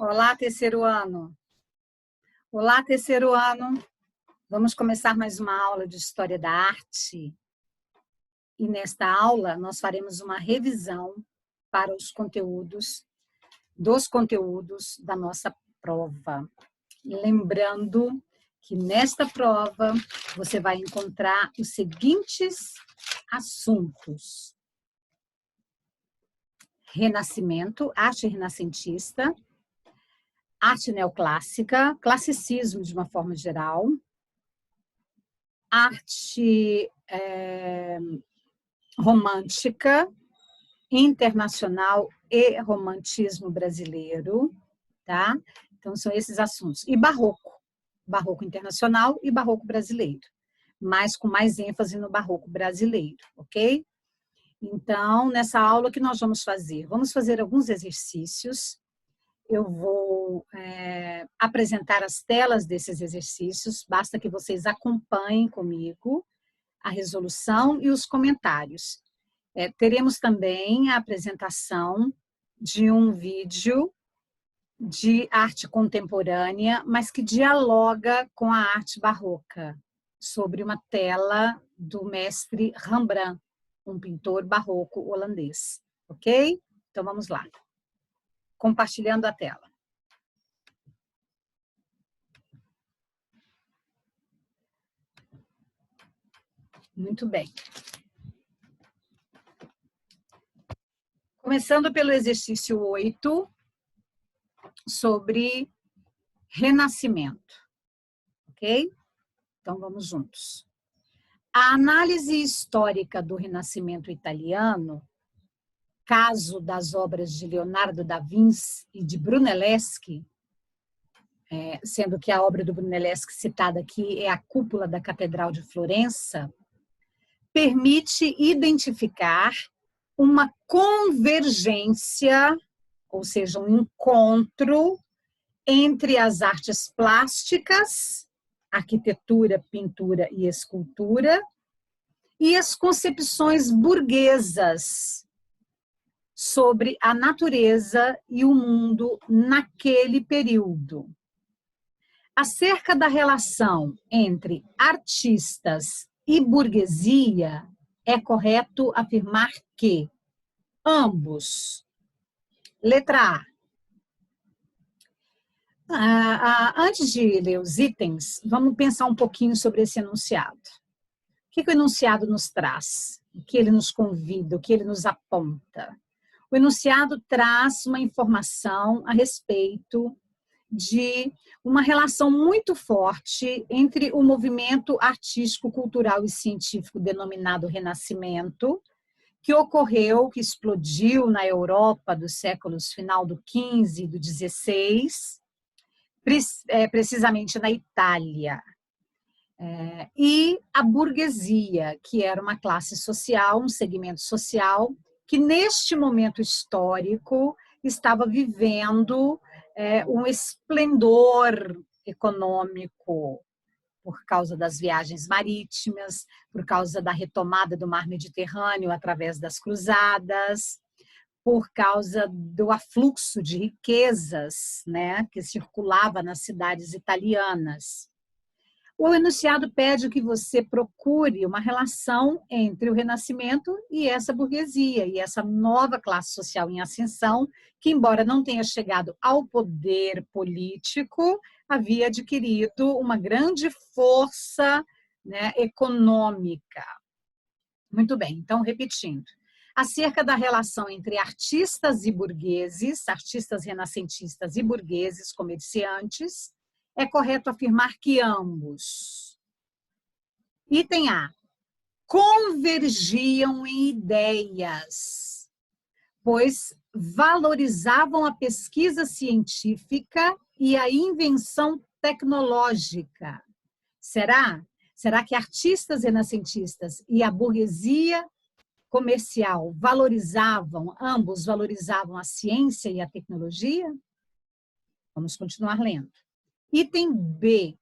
Olá, terceiro ano. Olá, terceiro ano. Vamos começar mais uma aula de História da Arte. E nesta aula, nós faremos uma revisão para os conteúdos, dos conteúdos da nossa prova. Lembrando que nesta prova, você vai encontrar os seguintes assuntos: Renascimento, arte renascentista, arte neoclássica, classicismo de uma forma geral, arte romântica, internacional e romantismo brasileiro, tá? Então, são esses assuntos. E barroco, barroco internacional e barroco brasileiro, mas com mais ênfase no barroco brasileiro, ok? Então, nessa aula, o que nós vamos fazer? Vamos fazer alguns exercícios. Eu vou apresentar as telas desses exercícios, basta que vocês acompanhem comigo a resolução e os comentários. Teremos também a apresentação de um vídeo de arte contemporânea, mas que dialoga com a arte barroca, sobre uma tela do mestre Rembrandt, um pintor barroco holandês. Ok? Então, vamos lá. Compartilhando a tela. Muito bem. Começando pelo exercício 8, sobre renascimento. Ok? Então, vamos juntos. A análise histórica do Renascimento italiano, caso das obras de Leonardo da Vinci e de Brunelleschi, sendo que a obra do Brunelleschi citada aqui é a cúpula da Catedral de Florença, permite identificar uma convergência, ou seja, um encontro entre as artes plásticas, arquitetura, pintura e escultura, e as concepções burguesas sobre a natureza e o mundo naquele período. Acerca da relação entre artistas e burguesia, é correto afirmar que ambos. Letra A. Antes de ler os itens, vamos pensar um pouquinho sobre esse enunciado. O que o enunciado nos traz? O que ele nos convida? O que ele nos aponta? O enunciado traz uma informação a respeito de uma relação muito forte entre o movimento artístico, cultural e científico denominado Renascimento, que ocorreu, que explodiu na Europa dos séculos final do XV e do XVI, precisamente na Itália. E a burguesia, que era uma classe social, um segmento social, que neste momento histórico estava vivendo um esplendor econômico por causa das viagens marítimas, por causa da retomada do mar Mediterrâneo através das cruzadas, por causa do afluxo de riquezas, né, que circulava nas cidades italianas. O enunciado pede que você procure uma relação entre o Renascimento e essa burguesia, e essa nova classe social em ascensão, que, embora não tenha chegado ao poder político, havia adquirido uma grande força, né, econômica. Muito bem, então, repetindo. Acerca da relação entre artistas e burgueses, artistas renascentistas e burgueses comerciantes, é correto afirmar que ambos. Item A. Convergiam em ideias, pois valorizavam a pesquisa científica e a invenção tecnológica. Será? Será que artistas renascentistas e a burguesia comercial ambos valorizavam a ciência e a tecnologia? Vamos continuar lendo. Item B.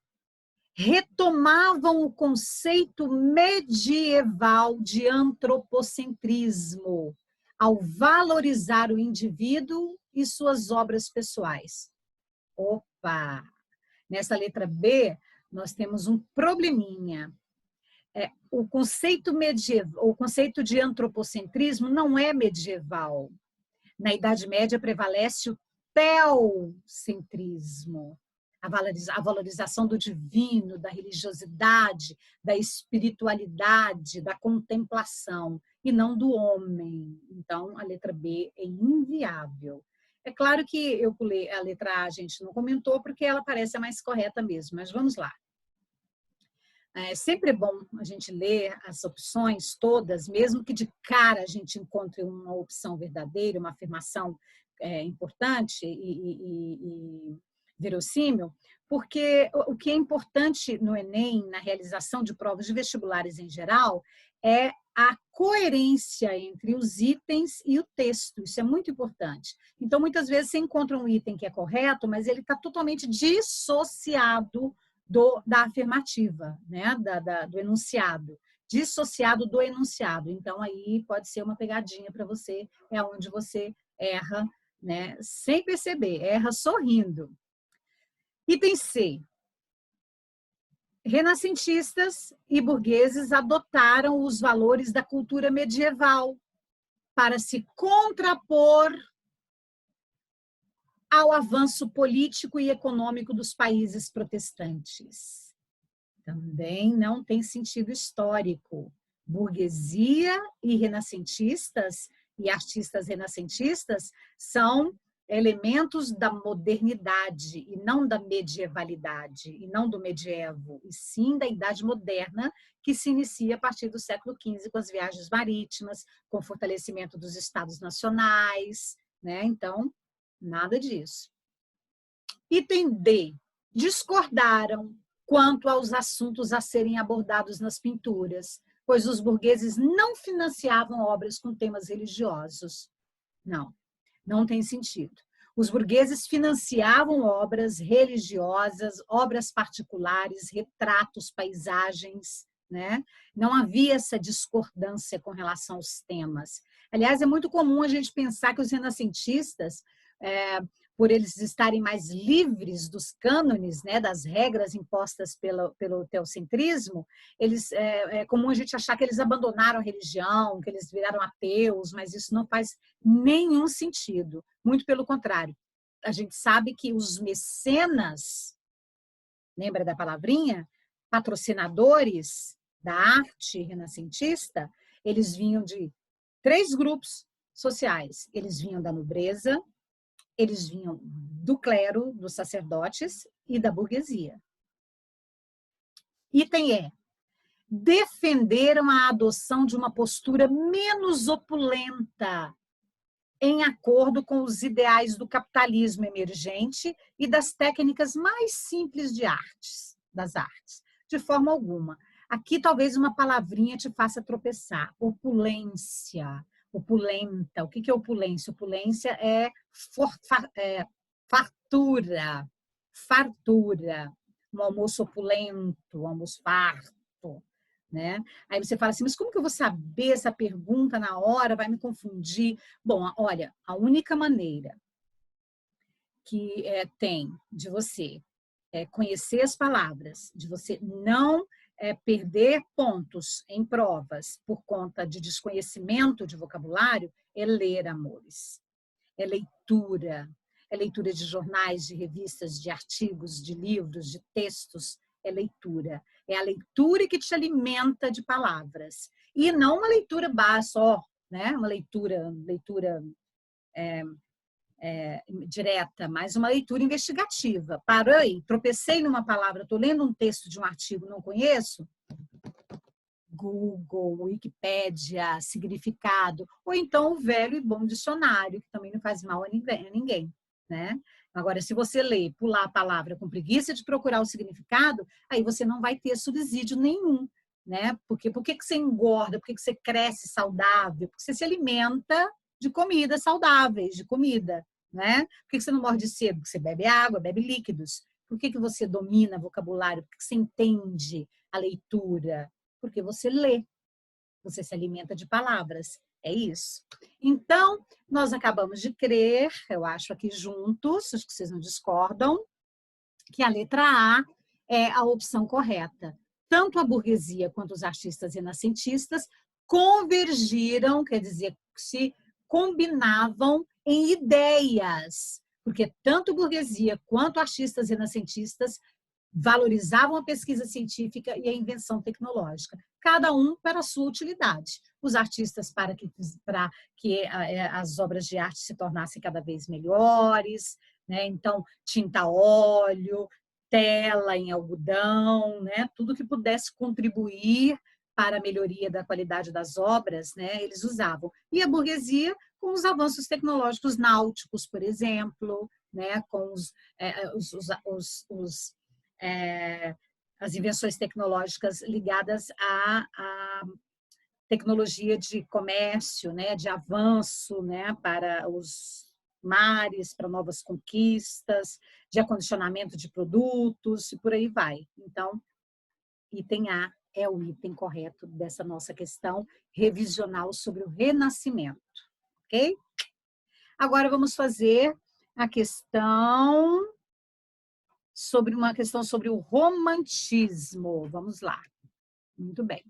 Retomavam o conceito medieval de antropocentrismo ao valorizar o indivíduo e suas obras pessoais. Opa! Nessa letra B, nós temos um probleminha. O conceito medieval, o conceito de antropocentrismo não é medieval. Na Idade Média prevalece o teocentrismo, a valorização do divino, da religiosidade, da espiritualidade, da contemplação, e não do homem. Então, a letra B é inviável. É claro que eu pulei a letra A, a gente não comentou, porque ela parece a mais correta mesmo, mas vamos lá. É sempre bom a gente ler as opções todas, mesmo que de cara a gente encontre uma opção verdadeira, uma afirmação importante e verossímil, porque o que é importante no Enem, na realização de provas de vestibulares em geral, é a coerência entre os itens e o texto. Isso é muito importante. Então, muitas vezes você encontra um item que é correto, mas ele está totalmente dissociado da afirmativa, né? Do enunciado, dissociado do enunciado. Então, aí pode ser uma pegadinha para você, é onde você erra, né? Sem perceber, erra sorrindo. Item C. Renascentistas e burgueses adotaram os valores da cultura medieval para se contrapor ao avanço político e econômico dos países protestantes. Também não tem sentido histórico. Burguesia e renascentistas e artistas renascentistas são elementos da modernidade e não da medievalidade, e não do medievo, e sim da Idade Moderna, que se inicia a partir do século XV com as viagens marítimas, com o fortalecimento dos estados nacionais, né? Então, nada disso. Item D. Discordaram quanto aos assuntos a serem abordados nas pinturas, pois os burgueses não financiavam obras com temas religiosos. Não tem sentido. Os burgueses financiavam obras religiosas, obras particulares, retratos, paisagens, né? Não havia essa discordância com relação aos temas. Aliás, é muito comum a gente pensar que os renascentistas, por eles estarem mais livres dos cânones, né, das regras impostas pelo teocentrismo, é comum a gente achar que eles abandonaram a religião, que eles viraram ateus, mas isso não faz nenhum sentido. Muito pelo contrário. A gente sabe que os mecenas, lembra da palavrinha? Patrocinadores da arte renascentista, eles vinham de 3 grupos sociais. Eles vinham da nobreza, eles vinham do clero, dos sacerdotes e da burguesia. Item E. Defenderam a adoção de uma postura menos opulenta, em acordo com os ideais do capitalismo emergente e das técnicas mais simples das artes. De forma alguma. Aqui talvez uma palavrinha te faça tropeçar. Opulência. Opulenta. O que é opulência? Opulência é fartura. Fartura. Um almoço opulento, um almoço farto. Né? Aí você fala assim, mas como que eu vou saber essa pergunta na hora? Vai me confundir. Bom, olha, a única maneira que tem de você conhecer as palavras, de você não perder pontos em provas por conta de desconhecimento de vocabulário, é ler, amores. É leitura de jornais, de revistas, de artigos, de livros, de textos, é leitura. É a leitura que te alimenta de palavras. E não uma leitura só, né? Uma leitura direta, mas uma leitura investigativa. Parei, tropecei numa palavra, estou lendo um texto de um artigo, não conheço? Google, Wikipédia, significado, ou então o velho e bom dicionário, que também não faz mal a ninguém, né? Agora, se você ler, pular a palavra com preguiça de procurar o significado, aí você não vai ter subsídio nenhum, né? Porque por que você engorda? Por que você cresce saudável? Porque você se alimenta de comidas saudáveis, de comida, né? Por que você não morre de sede? Porque você bebe água, bebe líquidos. Por que você domina vocabulário? Por que você entende a leitura? Porque você lê, você se alimenta de palavras. É isso. Então, nós acabamos de crer, eu acho aqui juntos, acho que vocês não discordam, que a letra A é a opção correta. Tanto a burguesia quanto os artistas renascentistas convergiram, quer dizer, se combinavam em ideias, porque tanto burguesia quanto artistas renascentistas valorizavam a pesquisa científica e a invenção tecnológica, cada um para a sua utilidade. Os artistas para que as obras de arte se tornassem cada vez melhores, né? Então, tinta a óleo, tela em algodão, né? Tudo que pudesse contribuir para a melhoria da qualidade das obras, né? Eles usavam. E a burguesia com os avanços tecnológicos náuticos, por exemplo, né? Com as invenções tecnológicas ligadas à tecnologia de comércio, né, de avanço, né, para os mares, para novas conquistas, de acondicionamento de produtos e por aí vai. Então, item A é o item correto dessa nossa questão revisional sobre o Renascimento, ok? Agora vamos fazer a questão sobre uma questão sobre o romantismo. Vamos lá. Muito bem.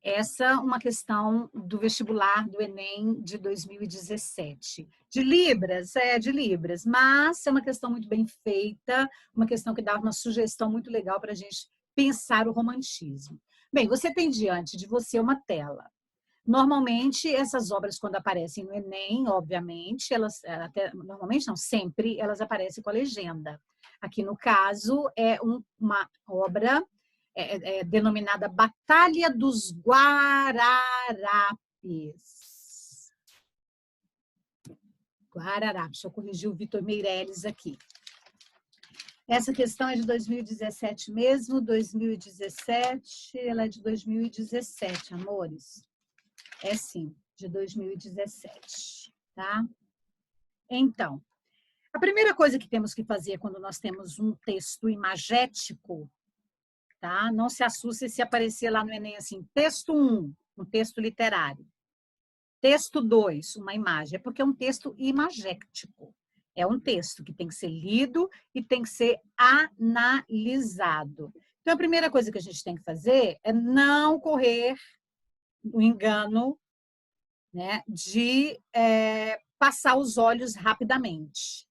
Essa é uma questão do vestibular do Enem de 2017. De Libras, mas é uma questão muito bem feita, uma questão que dá uma sugestão muito legal para a gente pensar o romantismo. Bem, você tem diante de você uma tela. Normalmente, essas obras, quando aparecem no Enem, obviamente, normalmente não, sempre, elas aparecem com a legenda. Aqui, no caso, é uma obra denominada Batalha dos Guararapes. Guararapes, deixa eu corrigir o Vitor Meirelles aqui. Essa questão é de 2017 mesmo, 2017, ela é de 2017, amores. É sim, de 2017, tá? Então, a primeira coisa que temos que fazer quando nós temos um texto imagético, tá? Não se assuste se aparecer lá no Enem assim, texto 1, um texto literário. Texto 2, uma imagem, é porque é um texto imagético. É um texto que tem que ser lido e tem que ser analisado. Então, a primeira coisa que a gente tem que fazer é não correr o engano, né, de passar os olhos rapidamente,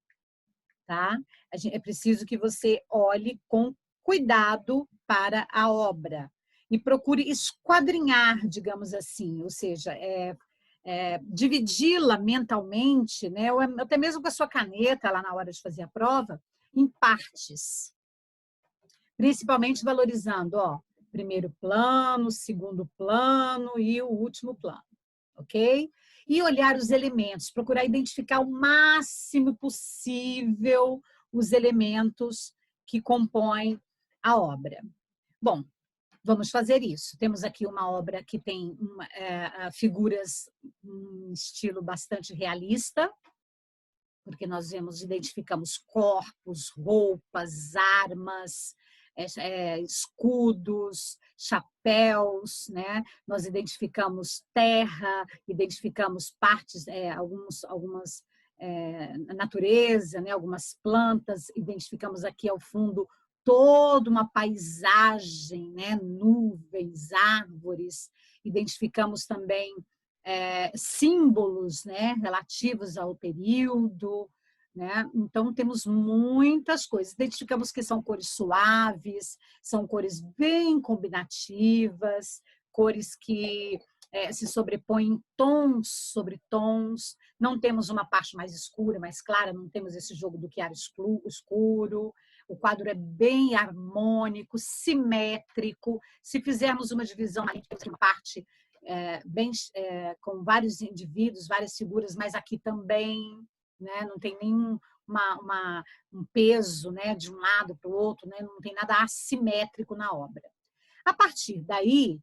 tá? É preciso que você olhe com cuidado para a obra e procure esquadrinhar, digamos assim, ou seja, dividi-la mentalmente, né, ou até mesmo com a sua caneta lá na hora de fazer a prova, em partes, principalmente valorizando, ó, primeiro plano, segundo plano e o último plano. Ok? E olhar os elementos, procurar identificar o máximo possível os elementos que compõem a obra. Bom, vamos fazer isso. Temos aqui uma obra que tem figuras em estilo bastante realista, porque nós identificamos corpos, roupas, armas, escudos, chapéus, né? Nós identificamos terra, identificamos partes, algumas natureza, né? Algumas plantas, identificamos aqui ao fundo toda uma paisagem, né? Nuvens, árvores, identificamos também símbolos, né? Relativos ao período, né? Então, temos muitas coisas. Identificamos que são cores suaves, são cores bem combinativas, cores que se sobrepõem tons sobre tons. Não temos uma parte mais escura, mais clara, não temos esse jogo do claro escuro. O quadro é bem harmônico, simétrico. Se fizermos uma divisão uma parte com vários indivíduos, várias figuras, mas aqui também, né, não tem nenhum um peso, né, de um lado para o outro, né, não tem nada assimétrico na obra. A partir daí,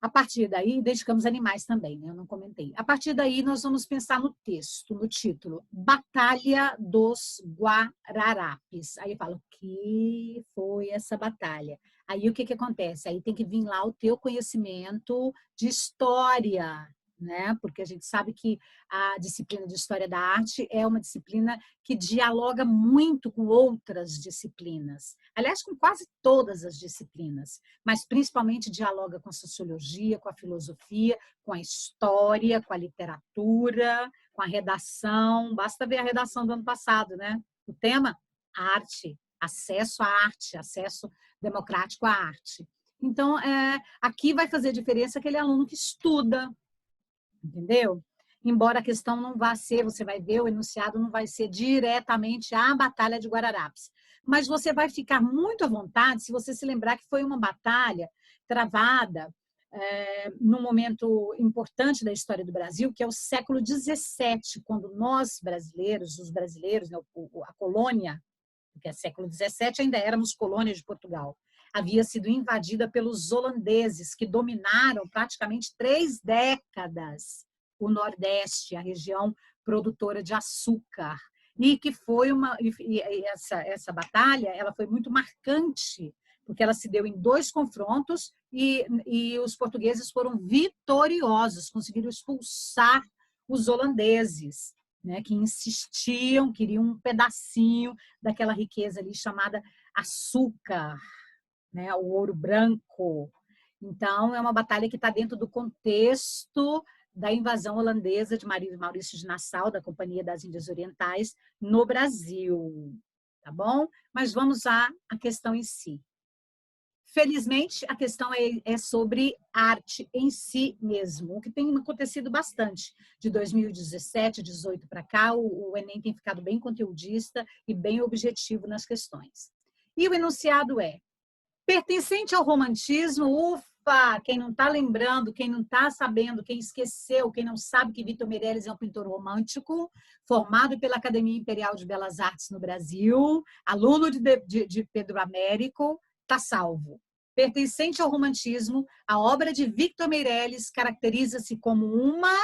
A partir daí, dedicamos animais também, né? Eu não comentei. A partir daí, nós vamos pensar no texto, no título, Batalha dos Guararapes. Aí eu falo, o que foi essa batalha? Aí o que acontece? Aí tem que vir lá o teu conhecimento de história, né? Porque a gente sabe que a disciplina de História da Arte é uma disciplina que dialoga muito com outras disciplinas. Aliás, com quase todas as disciplinas, mas principalmente dialoga com a sociologia, com a filosofia, com a história, com a literatura, com a redação. Basta ver a redação do ano passado, né? O tema, arte, acesso à arte, acesso democrático à arte. Então, aqui vai fazer diferença aquele aluno que estuda, entendeu? Embora a questão não vá ser, você vai ver, o enunciado não vai ser diretamente a Batalha de Guararapes. Mas você vai ficar muito à vontade se você se lembrar que foi uma batalha travada num momento importante da história do Brasil, que é o século XVII, quando nós brasileiros, os brasileiros, né, a colônia, porque é século XVII ainda éramos colônia de Portugal, havia sido invadida pelos holandeses, que dominaram praticamente 3 décadas o Nordeste, a região produtora de açúcar. E que foi essa batalha, ela foi muito marcante, porque ela se deu em 2 confrontos e os portugueses foram vitoriosos, conseguiram expulsar os holandeses, né, que insistiam, queriam um pedacinho daquela riqueza ali chamada açúcar, né, o ouro branco. Então, é uma batalha que está dentro do contexto da invasão holandesa de Maurício de Nassau, da Companhia das Índias Orientais, no Brasil. Tá bom? Mas vamos à questão em si. Felizmente, a questão é sobre arte em si mesmo, o que tem acontecido bastante. De 2017, 2018 para cá, o Enem tem ficado bem conteudista e bem objetivo nas questões. E o enunciado é: pertencente ao romantismo, ufa, quem não está lembrando, quem não está sabendo, quem esqueceu, quem não sabe que Victor Meirelles é um pintor romântico, formado pela Academia Imperial de Belas Artes no Brasil, aluno de Pedro Américo, está salvo. Pertencente ao romantismo, a obra de Victor Meirelles caracteriza-se como uma...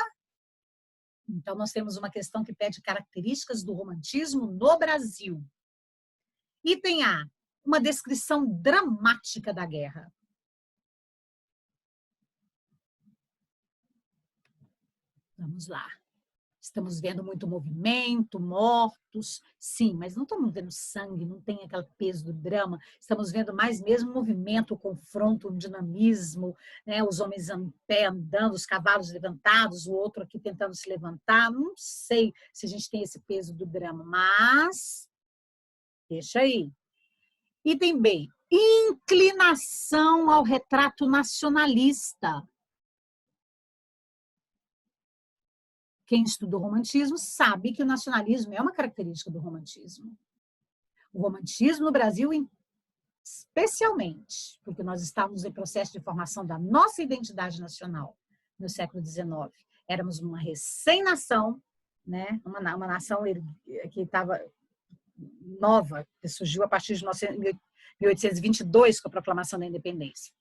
Então, nós temos uma questão que pede características do romantismo no Brasil. Item A, uma descrição dramática da guerra. Vamos lá. Estamos vendo muito movimento, mortos, sim, mas não estamos vendo sangue, não tem aquele peso do drama. Estamos vendo mais mesmo movimento, o confronto, o dinamismo, né? Os homens em pé andando, os cavalos levantados, o outro aqui tentando se levantar. Não sei se a gente tem esse peso do drama, mas deixa aí. Item B, inclinação ao retrato nacionalista. Quem estudou romantismo sabe que o nacionalismo é uma característica do romantismo. O romantismo no Brasil, especialmente, porque nós estávamos em processo de formação da nossa identidade nacional no século XIX. Éramos uma recém-nação, né? uma nação que estava nova, que surgiu a partir de 1822, com a proclamação da independência.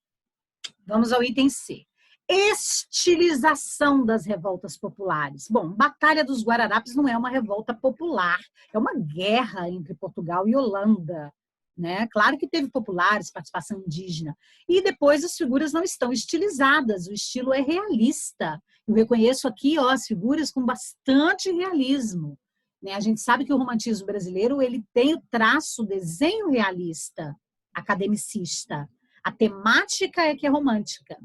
Vamos ao item C. Estilização das revoltas populares. Bom, Batalha dos Guararapes não é uma revolta popular, é uma guerra entre Portugal e Holanda, né? Claro que teve populares, participação indígena. E depois as figuras não estão estilizadas, o estilo é realista. Eu reconheço aqui as figuras com bastante realismo, né? A gente sabe que o romantismo brasileiro ele tem o traço, o desenho realista, academicista. A temática é que é romântica.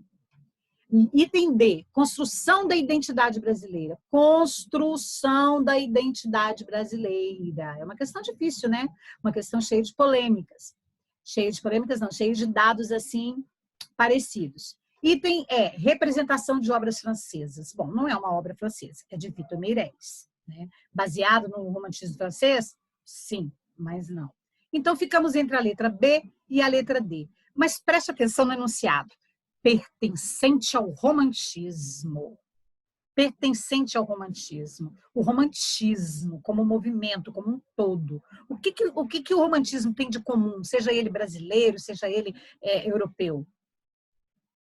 Item D, construção da identidade brasileira. Construção da identidade brasileira. É uma questão difícil, né? Uma questão cheia de polêmicas. Cheia de polêmicas, não, cheia de dados assim parecidos. Item E, representação de obras francesas. Bom, não é uma obra francesa, é de Victor Meirelles. Né? Baseado no romantismo francês? Sim, mas não. Então, ficamos entre a letra B e a letra D. Mas preste atenção no enunciado. Pertencente ao romantismo. Pertencente ao romantismo. O romantismo como movimento, como um todo. O que o romantismo tem de comum, seja ele brasileiro, seja ele europeu?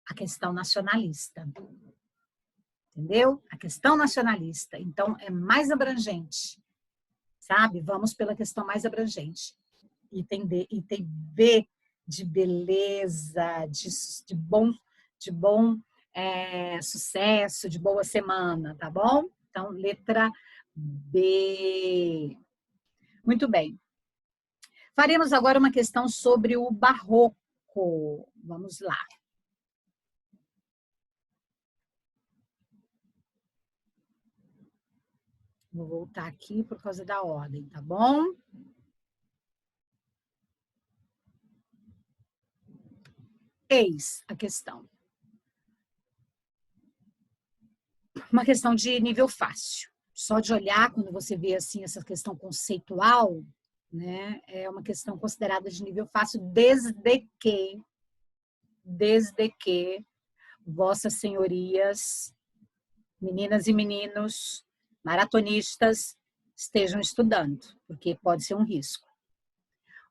A questão nacionalista. Entendeu? A questão nacionalista. Então, é mais abrangente. Sabe? Vamos pela questão mais abrangente. Item B de beleza, de bom sucesso, de boa semana, tá bom? Então, letra B. Muito bem. Faremos agora uma questão sobre o barroco. Vamos lá. Vou voltar aqui por causa da ordem, tá bom? Eis a questão. Uma questão de nível fácil. Só de olhar, quando você vê assim essa questão conceitual, né, é uma questão considerada de nível fácil, desde que vossas senhorias, meninas e meninos, maratonistas, estejam estudando, porque pode ser um risco.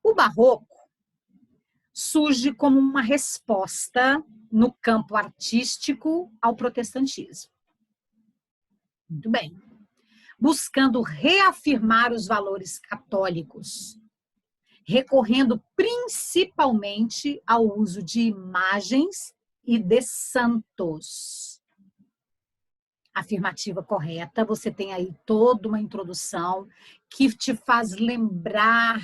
O barroco surge como uma resposta no campo artístico ao protestantismo. Muito bem. Buscando reafirmar os valores católicos, recorrendo principalmente ao uso de imagens e de santos. Afirmativa correta, você tem aí toda uma introdução que te faz lembrar,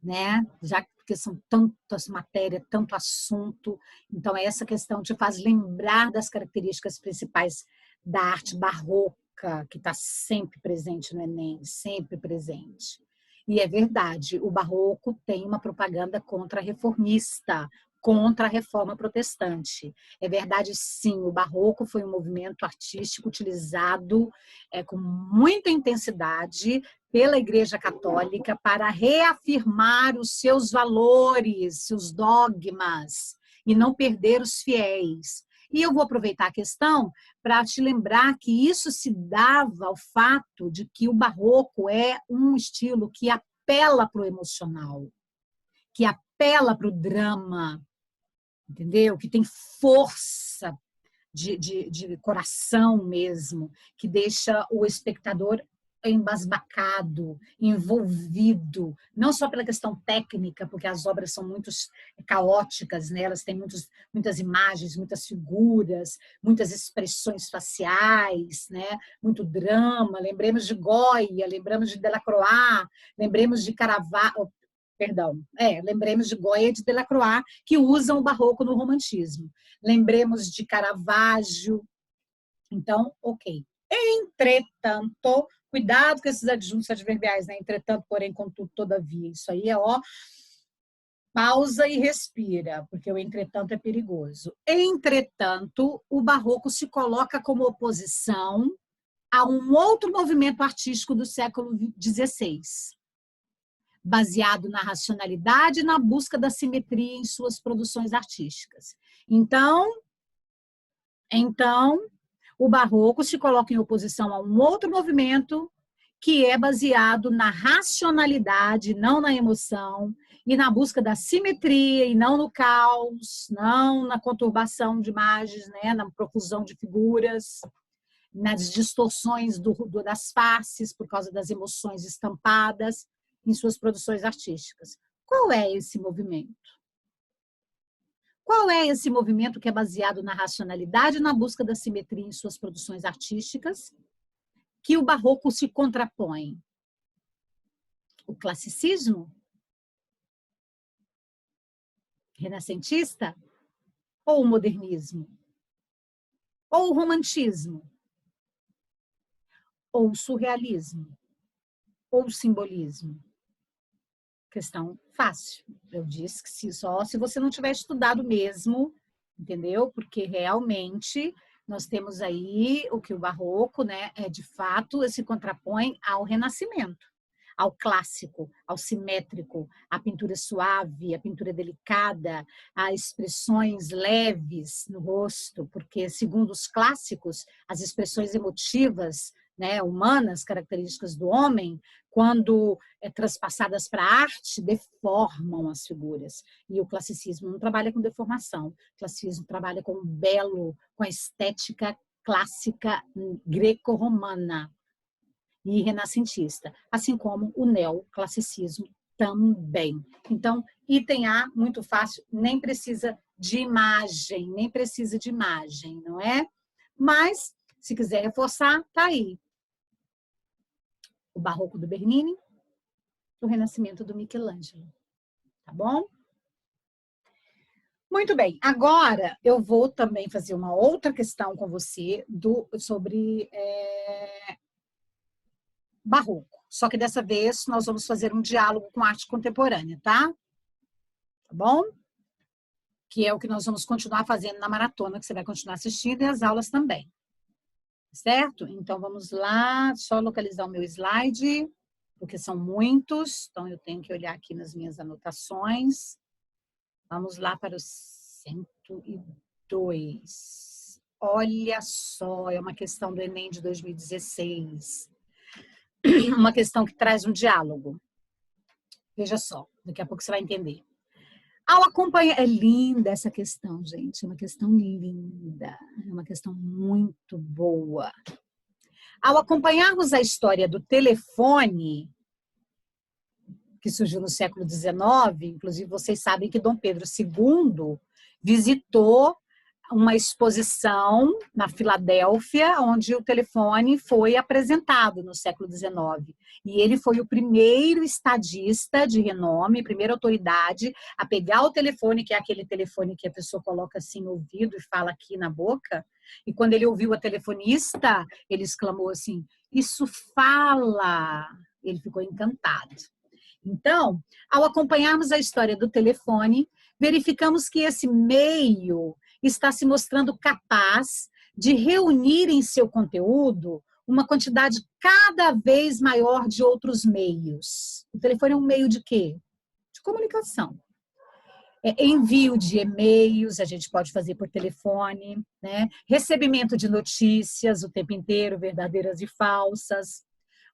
né? Já que são tantas matérias, tanto assunto, então essa questão te faz lembrar das características principais da arte barroca, que está sempre presente no Enem, sempre presente. E é verdade, o barroco tem uma propaganda contra-reformista, contra a reforma protestante. É verdade, sim, o barroco foi um movimento artístico utilizado com muita intensidade pela Igreja Católica para reafirmar os seus valores, seus dogmas, e não perder os fiéis. E eu vou aproveitar a questão para te lembrar que isso se dava ao fato de que o barroco é um estilo que apela para o emocional, que apela para o drama, entendeu? Que tem força de coração mesmo, que deixa o espectador embasbacado, envolvido, não só pela questão técnica, porque as obras são muito caóticas, né? Elas têm muitas imagens, muitas figuras, muitas expressões faciais, né? Muito drama. Lembremos de Goya, lembramos de Delacroix, lembremos de Caravaggio, lembremos de Goya e de Delacroix, que usam o barroco no romantismo. Lembremos de Caravaggio. Então, ok. Entretanto, cuidado com esses adjuntos adverbiais, né? Entretanto, porém, contudo, todavia. Isso aí é, pausa e respira, porque o entretanto é perigoso. Entretanto, o barroco se coloca como oposição a um outro movimento artístico do século XVI, baseado na racionalidade e na busca da simetria em suas produções artísticas. Então, o barroco se coloca em oposição a um outro movimento que é baseado na racionalidade, não na emoção, e na busca da simetria, e não no caos, não na conturbação de imagens, né, na profusão de figuras, nas distorções das faces por causa das emoções estampadas em suas produções artísticas. Qual é esse movimento? Qual é esse movimento que é baseado na racionalidade e na busca da simetria em suas produções artísticas, que o barroco se contrapõe? O classicismo? Renascentista? Ou o modernismo? Ou o romantismo? Ou o surrealismo? Ou o simbolismo? Questão fácil. Eu disse que só se você não tiver estudado mesmo, entendeu? Porque realmente nós temos aí o que o barroco, né, de fato, se contrapõe ao renascimento, ao clássico, ao simétrico, à pintura suave, à pintura delicada, a expressões leves no rosto, porque, segundo os clássicos, as expressões emotivas, né, humanas, características do homem, quando transpassadas para a arte, deformam as figuras. E o classicismo não trabalha com deformação. O classicismo trabalha com o belo, com a estética clássica greco-romana e renascentista, assim como o neoclassicismo também. Então, item A, muito fácil, nem precisa de imagem, não é? Mas, se quiser reforçar, tá aí. O Barroco do Bernini, o Renascimento do Michelangelo. Tá bom? Muito bem. Agora, eu vou também fazer uma outra questão com você sobre Barroco. Só que dessa vez nós vamos fazer um diálogo com arte contemporânea, tá? Tá bom? Que é o que nós vamos continuar fazendo na maratona, que você vai continuar assistindo, e as aulas também. Certo? Então, vamos lá, só localizar o meu slide, porque são muitos, então eu tenho que olhar aqui nas minhas anotações. Vamos lá para o 102. Olha só, é uma questão do Enem de 2016. Uma questão que traz um diálogo. Veja só, daqui a pouco você vai entender. Ao acompanhar... É linda essa questão, gente. É uma questão linda. É uma questão muito boa. Ao acompanharmos a história do telefone, que surgiu no século XIX, inclusive vocês sabem que Dom Pedro II visitou uma exposição na Filadélfia, onde o telefone foi apresentado no século XIX. E ele foi o primeiro estadista de renome, primeira autoridade a pegar o telefone, que é aquele telefone que a pessoa coloca assim no ouvido e fala aqui na boca. E quando ele ouviu a telefonista, ele exclamou assim, isso fala! Ele ficou encantado. Então, ao acompanharmos a história do telefone, verificamos que esse meio está se mostrando capaz de reunir em seu conteúdo uma quantidade cada vez maior de outros meios. O telefone é um meio de quê? De comunicação. Envio de e-mails, a gente pode fazer por telefone, né? Recebimento de notícias o tempo inteiro, verdadeiras e falsas.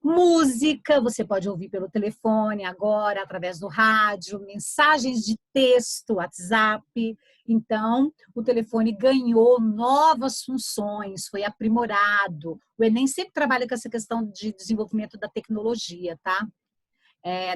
Música, você pode ouvir pelo telefone agora, através do rádio, mensagens de texto, WhatsApp. Então, o telefone ganhou novas funções, foi aprimorado. O Enem sempre trabalha com essa questão de desenvolvimento da tecnologia, tá?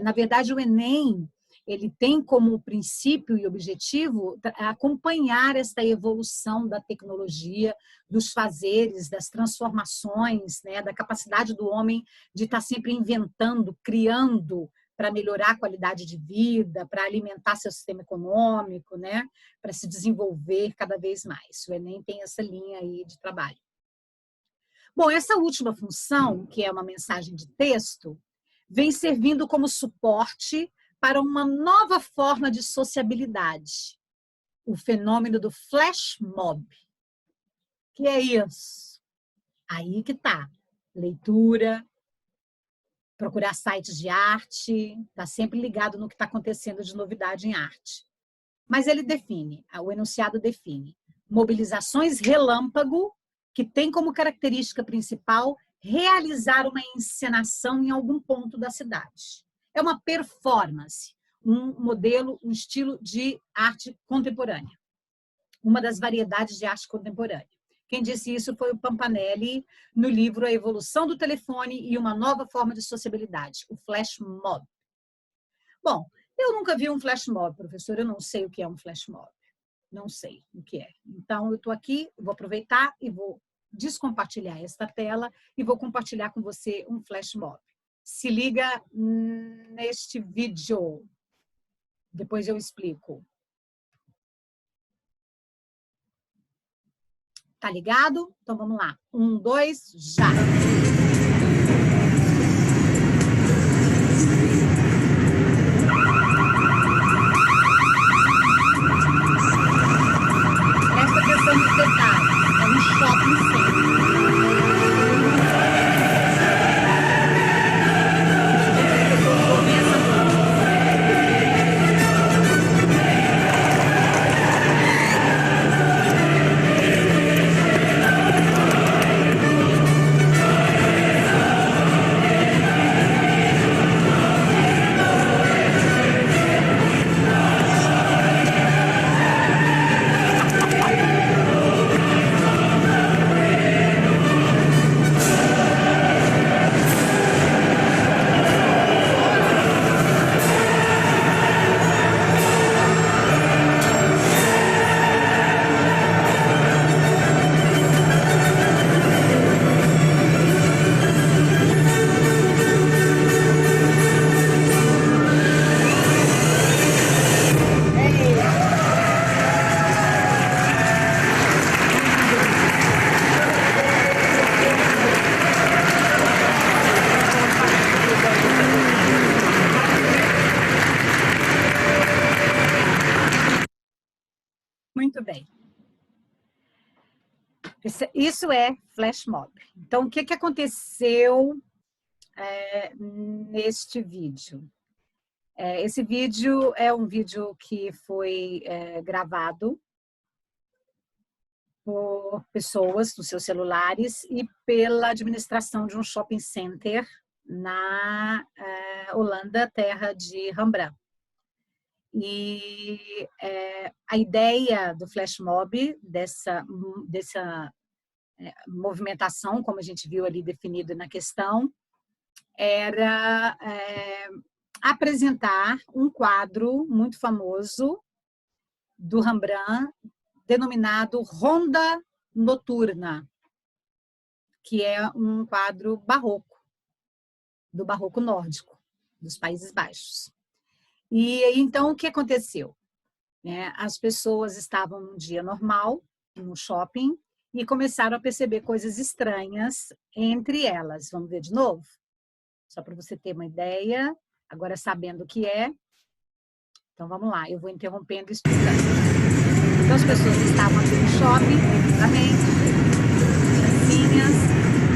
Na verdade, o Enem, ele tem como princípio e objetivo acompanhar esta evolução da tecnologia, dos fazeres, das transformações, né, da capacidade do homem de estar sempre inventando, criando para melhorar a qualidade de vida, para alimentar seu sistema econômico, né, para se desenvolver cada vez mais. O Enem tem essa linha aí de trabalho. Bom, essa última função, que é uma mensagem de texto, vem servindo como suporte para uma nova forma de sociabilidade, o fenômeno do flash mob. Que é isso? Aí que tá. Leitura, procurar sites de arte, tá sempre ligado no que está acontecendo de novidade em arte. Mas ele define, o enunciado define, mobilizações relâmpago que tem como característica principal realizar uma encenação em algum ponto da cidade. É uma performance, um modelo, um estilo de arte contemporânea. Uma das variedades de arte contemporânea. Quem disse isso foi o Pampanelli, no livro A Evolução do Telefone e uma Nova Forma de Sociabilidade, o Flash Mob. Bom, eu nunca vi um flash mob, professor, eu não sei o que é um flash mob. Não sei o que é. Então, eu estou aqui, vou aproveitar e vou descompartilhar esta tela e vou compartilhar com você um flash mob. Se liga neste vídeo. Depois eu explico. Tá ligado? Então vamos lá. 1, 2, já! Presta atenção nos detalhes. É um shopping center. Muito bem. Isso é flash mob. Então, o que aconteceu neste vídeo? Esse vídeo é um vídeo que foi gravado por pessoas nos seus celulares e pela administração de um shopping center na Holanda, terra de Rembrandt. E a ideia do flash mob, dessa movimentação, como a gente viu ali definido na questão, era apresentar um quadro muito famoso do Rembrandt, denominado Ronda Noturna, que é um quadro barroco, do barroco nórdico, dos Países Baixos. E então, o que aconteceu? As pessoas estavam num dia normal, no shopping, e começaram a perceber coisas estranhas entre elas. Vamos ver de novo? Só para você ter uma ideia, agora sabendo o que é. Então, vamos lá, eu vou interrompendo e explicando. Então, as pessoas estavam aqui no shopping, tranquilamente, criancinhas,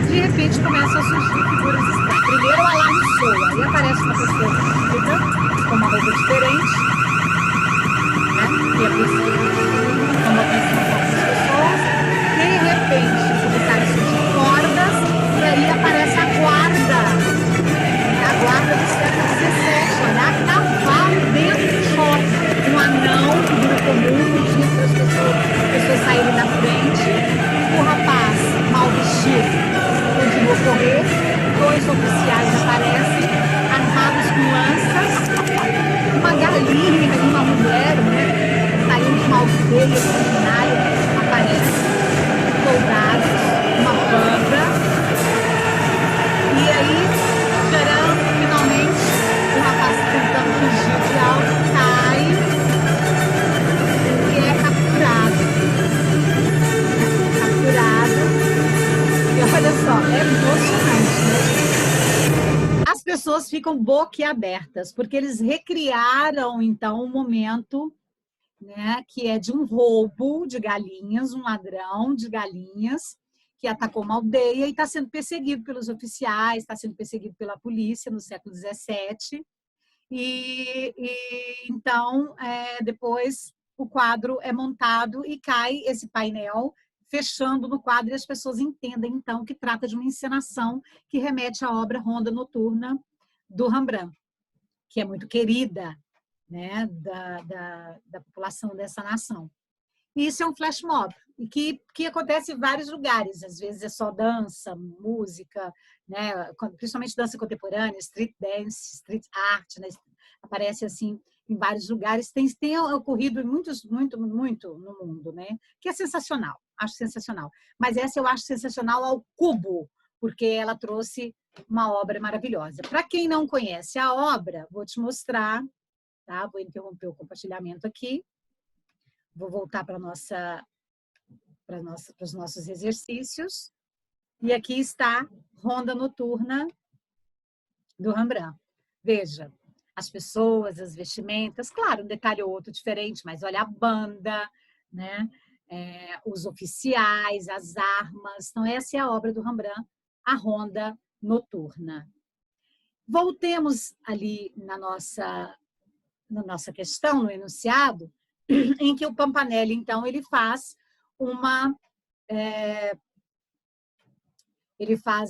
de repente começam a surgir figuras estranhas. Primeiro o alarme soa, aí aparece uma pessoa vestida com uma roupa diferente, e a pessoa chamou a atenção de algumas pessoas, de repente começaram a surgir cordas, e aí aparece a guarda do século XVII, olha, a cavalo dentro do shopping, um anão que vira comum, pedindo para as pessoas saírem na frente, o rapaz mal vestido continua a correr, dois oficiais aparecem, armados com lanças, uma galinha e uma mulher, saindo de uma aldeia originária, aparece, soldados, uma banda, e aí, tcharam, finalmente, o rapaz tentando fugir de algo, cai e é capturado. E olha só, é emocionante, né? As pessoas ficam boquiabertas, porque eles recriaram, então, um momento, que é de um roubo de galinhas, um ladrão de galinhas, que atacou uma aldeia e está sendo perseguido pelos oficiais, está sendo perseguido pela polícia no século XVII. Então, depois o quadro é montado e cai esse painel, fechando no quadro, e as pessoas entendem, então, que trata de uma encenação que remete à obra Ronda Noturna do Rembrandt, que é muito querida, da população dessa nação. E isso é um flash mob, e que acontece em vários lugares, às vezes é só dança, música, principalmente dança contemporânea, street dance, street art, aparece assim em vários lugares, tem ocorrido muito no mundo, que é sensacional, acho sensacional. Mas essa eu acho sensacional ao cubo, porque ela trouxe uma obra maravilhosa. Para quem não conhece a obra, vou te mostrar, tá? Vou interromper o compartilhamento aqui. Vou voltar para os nossos exercícios. E aqui está Ronda Noturna do Rembrandt. Veja, as pessoas, as vestimentas, claro, um detalhe ou outro diferente, mas olha a banda, os oficiais, as armas. Então, essa é a obra do Rembrandt, a Ronda Noturna. Voltemos ali na nossa questão, no enunciado, em que o Pampanelli, então, ele faz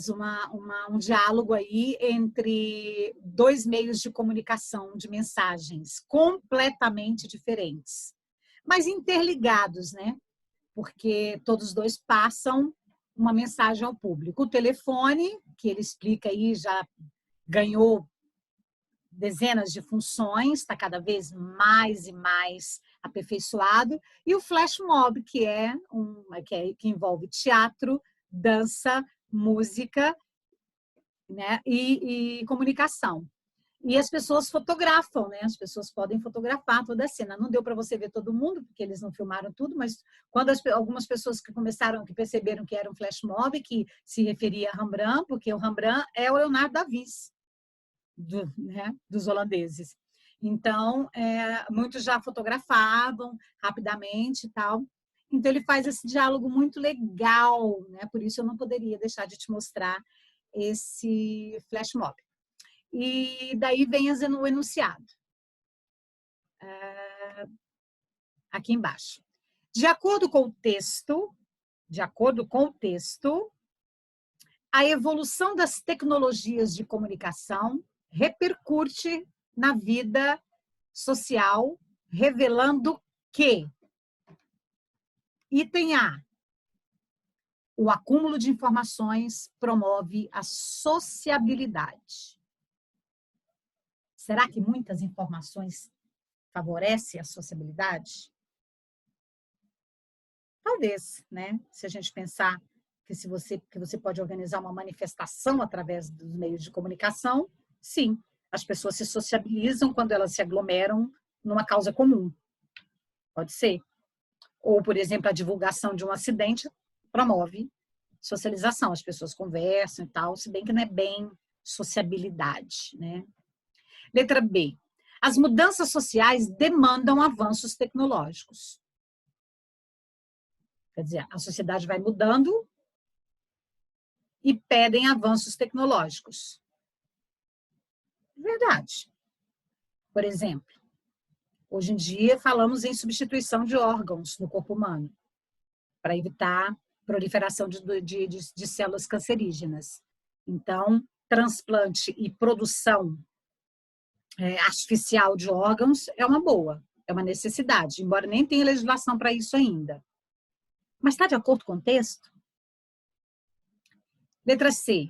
um diálogo aí entre dois meios de comunicação de mensagens completamente diferentes, mas interligados, porque todos dois passam uma mensagem ao público. O telefone, que ele explica aí, já ganhou dezenas de funções, está cada vez mais e mais aperfeiçoado, e o flash mob, que envolve teatro, dança, música, e comunicação. E as pessoas fotografam, as pessoas podem fotografar toda a cena. Não deu para você ver todo mundo, porque eles não filmaram tudo, mas quando algumas pessoas que perceberam que era um flash mob, que se referia a Rembrandt, porque o Rembrandt é o Leonardo da Vinci, dos holandeses. Então, muitos já fotografavam rapidamente e tal. Então, ele faz esse diálogo muito legal, né? Por isso eu não poderia deixar de te mostrar esse flash mob. E daí vem o enunciado. Aqui embaixo. De acordo com o texto, a evolução das tecnologias de comunicação repercute na vida social, revelando que, item A, o acúmulo de informações promove a sociabilidade. Será que muitas informações favorecem a sociabilidade? Talvez, né? Se a gente pensar que você pode organizar uma manifestação através dos meios de comunicação, sim, as pessoas se sociabilizam quando elas se aglomeram numa causa comum. Pode ser. Ou, por exemplo, a divulgação de um acidente promove socialização, as pessoas conversam e tal, se bem que não é bem sociabilidade, né? Letra B. As mudanças sociais demandam avanços tecnológicos. Quer dizer, a sociedade vai mudando e pedem avanços tecnológicos. Verdade. Por exemplo, hoje em dia falamos em substituição de órgãos no corpo humano para evitar proliferação de células cancerígenas. Então, transplante e produção artificial de órgãos é uma boa, é uma necessidade, embora nem tenha legislação para isso ainda. Mas está de acordo com o texto? Letra C.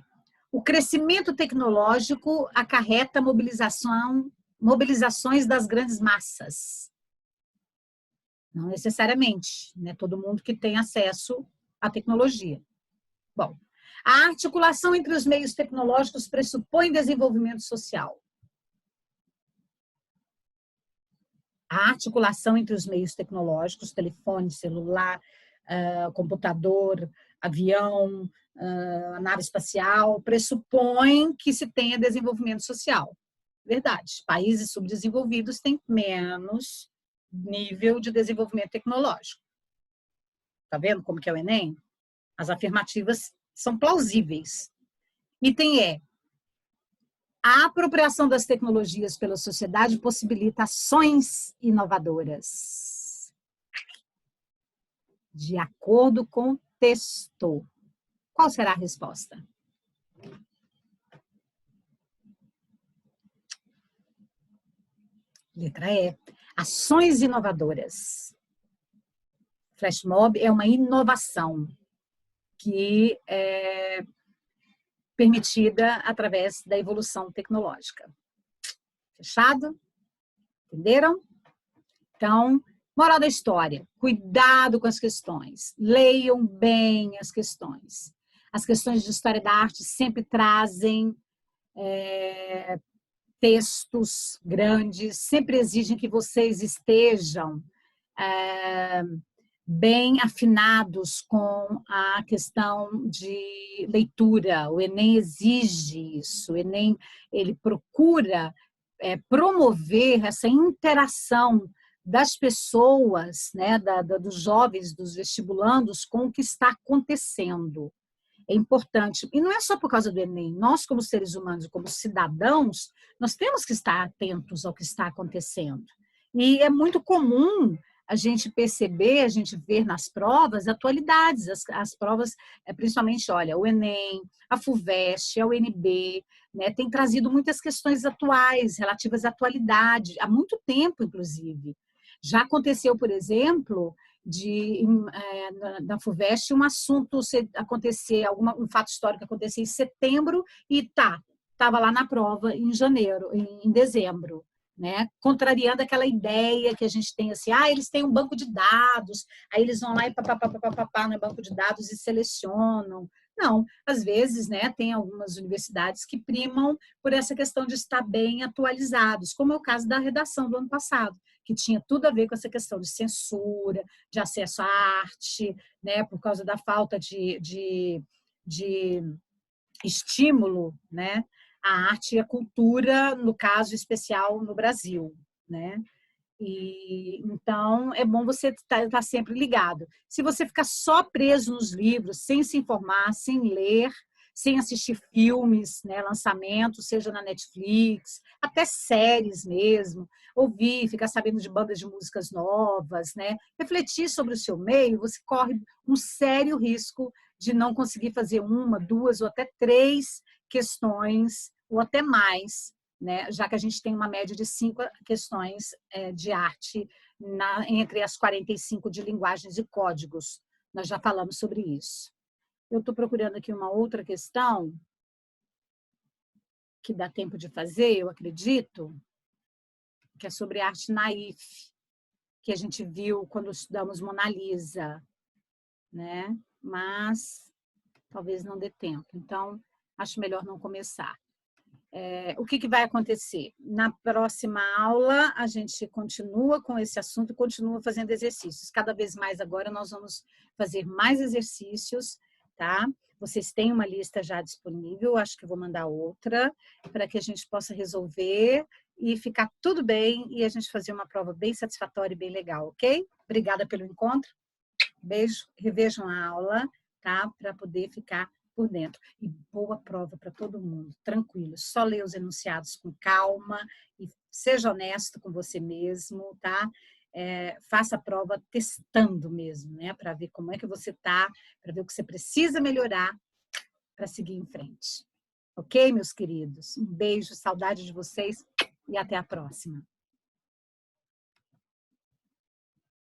O crescimento tecnológico acarreta mobilizações das grandes massas. Não necessariamente, né? Todo mundo que tem acesso à tecnologia. Bom, a articulação entre os meios tecnológicos pressupõe desenvolvimento social. A articulação entre os meios tecnológicos, telefone, celular, computador, avião, nave espacial, pressupõe que se tenha desenvolvimento social. Verdade. Países subdesenvolvidos têm menos nível de desenvolvimento tecnológico. Tá vendo como que é o Enem? As afirmativas são plausíveis. Item E. A apropriação das tecnologias pela sociedade possibilita ações inovadoras. De acordo com o texto. Qual será a resposta? Letra E. Ações inovadoras. Flash mob é uma inovação que é permitida através da evolução tecnológica. Fechado? Entenderam? Então, moral da história, cuidado com as questões, leiam bem as questões. As questões de história da arte sempre trazem textos grandes, sempre exigem que vocês estejam bem afinados com a questão de leitura. O Enem exige isso, o Enem ele procura promover essa interação das pessoas, né, dos jovens, dos vestibulandos, com o que está acontecendo. É importante. E não é só por causa do Enem. Nós, como seres humanos, como cidadãos, nós temos que estar atentos ao que está acontecendo. E é muito comum a gente perceber, a gente ver nas provas atualidades, as provas, principalmente, olha, o Enem, a FUVEST, a UNB, né, tem trazido muitas questões atuais, relativas à atualidade, há muito tempo, inclusive. Já aconteceu, por exemplo, na FUVEST, um assunto acontecer, um fato histórico acontecer em setembro e estava lá na prova em janeiro, em dezembro. Né? Contrariando aquela ideia que a gente tem assim, eles têm um banco de dados, aí eles vão lá e no banco de dados e selecionam. Não, às vezes, né, tem algumas universidades que primam por essa questão de estar bem atualizados, como é o caso da redação do ano passado, que tinha tudo a ver com essa questão de censura, de acesso à arte, né, por causa da falta de estímulo, né, a arte e a cultura, no caso especial no Brasil. né? E, então, é bom você estar sempre ligado. Se você ficar só preso nos livros, sem se informar, sem ler, sem assistir filmes, né, lançamentos, seja na Netflix, até séries mesmo, ouvir, ficar sabendo de bandas de músicas novas, né, refletir sobre o seu meio, você corre um sério risco de não conseguir fazer uma, duas ou até três questões, ou até mais, né? Já que a gente tem uma média de 5 questões de arte entre as 45 de linguagens e códigos. Nós já falamos sobre isso. Eu estou procurando aqui uma outra questão que dá tempo de fazer, eu acredito, que é sobre arte naif, que a gente viu quando estudamos Mona Lisa, né? Mas talvez não dê tempo. Então, acho melhor não começar. O que vai acontecer? Na próxima aula, a gente continua com esse assunto, continua fazendo exercícios. Cada vez mais agora nós vamos fazer mais exercícios, tá? Vocês têm uma lista já disponível, acho que vou mandar outra, para que a gente possa resolver e ficar tudo bem e a gente fazer uma prova bem satisfatória e bem legal, ok? Obrigada pelo encontro. Beijo, revejam a aula, tá? Para poder ficar por dentro. E boa prova para todo mundo, tranquilo. Só lê os enunciados com calma e seja honesto com você mesmo, tá? Faça a prova testando mesmo, né? Para ver como é que você tá, para ver o que você precisa melhorar para seguir em frente. Ok, meus queridos? Um beijo, saudade de vocês e até a próxima.